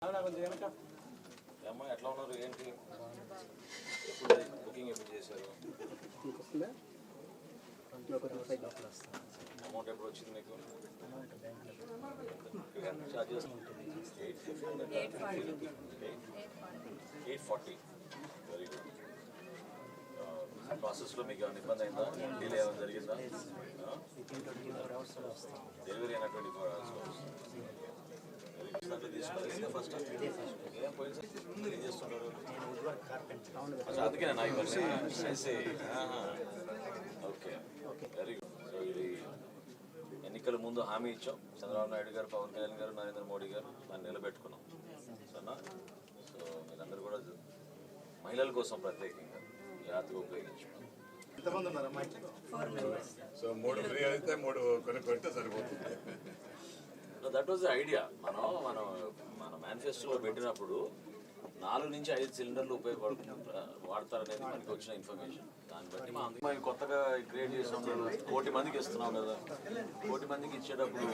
అమ్మా ఎట్లా ఉన్నారు ఏంటి ఎప్పుడు బుకింగ్ ఎప్పుడు చేశారు అమౌంట్ ఎప్పుడు వచ్చింది మీకు చార్జెస్ 840 వెరీ గుడ్ ప్రాసెస్లో మీకు ఏమైనా ఇబ్బంది అయిందా డీలే ఏమైనా జరిగిందా డెలివరీ అయినా 24 hours తీసుకుని ఫస్ట్ ఏం పోయింది ఏం చేస్తున్నారు అందుకేనా ఓకే వెరీ గుడ్ సో ఇది ఎన్నికల ముందు హామీ ఇచ్చాం చంద్రబాబు నాయుడు గారు పవన్ కళ్యాణ్ గారు నరేంద్ర మోడీ గారు దాన్ని నిలబెట్టుకున్నాం సరేనా సో మీరందరూ కూడా మహిళల కోసం ప్రత్యేకంగా జాగ్రత్తగా ఉపయోగించుకున్నాం ఎంతమంది ఉన్నారమ్మా సో 3 ఫ్రీ అయితే 3 కొనుక్కుంటే సరిపోతుంది దట్ వాజ్ ద ఐడియా మనం మేనిఫెస్టోలో పెట్టినప్పుడు 4 నుంచి 5 సిలిండర్లు వాడతారనేది మనకి వచ్చిన ఇన్ఫర్మేషన్ దాన్ని బట్టి మేము కొత్తగా క్రియేట్ చేసాం 1 కోటి మందికి ఇస్తున్నాం కదా 1 కోటి మందికి ఇచ్చేటప్పుడు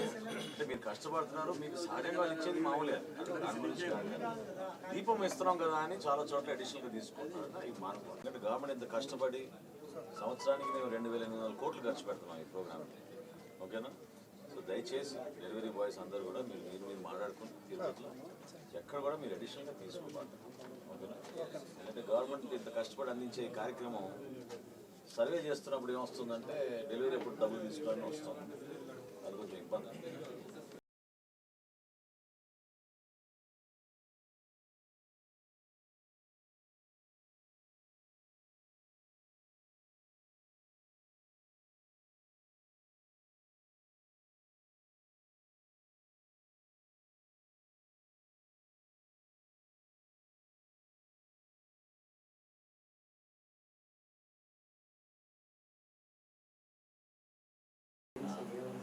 అంటే మీరు కష్టపడుతున్నారు మీకు సహజంగా వాళ్ళు ఇచ్చేది మామూలే దాని గురించి కాదు దీపం ఇస్తున్నాం కదా అని చాలా చోట్ల అడిషనల్గా తీసుకుంటున్నారు ఇది మానుకోండి ఎందుకంటే గవర్నమెంట్ ఇంత కష్టపడి సంవత్సరానికి మేము 2,800 కోట్లు ఖర్చు పెడుతున్నాం ఈ ప్రోగ్రామ్కి ఓకేనా సో దయచేసి డెలివరీ బాయ్స్ అందరూ కూడా మీరు మాట్లాడుకుని తిరుపతిలో ఎక్కడ కూడా మీరు అడిషనల్గా తీసుకోవాలి ఓకేనా ఎందుకంటే గవర్నమెంట్ ఇంత కష్టపడి అందించే కార్యక్రమం సర్వే చేస్తున్నప్పుడు ఏమొస్తుందంటే డెలివరీ ఎప్పుడు డబ్బులు తీసుకోవాలని వస్తుంది అది కొంచెం ఇబ్బంది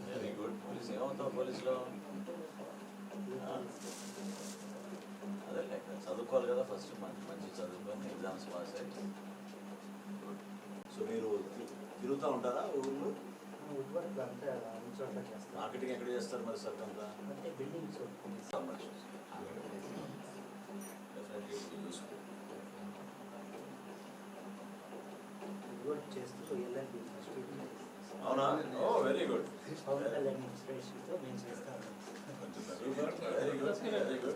వెరీ గుడ్ పోలీస్ ఏమవుతావు పోలీసులో అదే చదువుకోవాలి కదా ఫస్ట్ మంచి చదువుకొని ఎగ్జామ్స్ పాస్ అయ్యి గుడ్ సో మీరు తిరుగుతూ ఉంటారా ఊళ్ళో మార్కెటింగ్ ఎక్కడ చేస్తారు మరి సార్ అంతా అవునా ఓ very good very good very good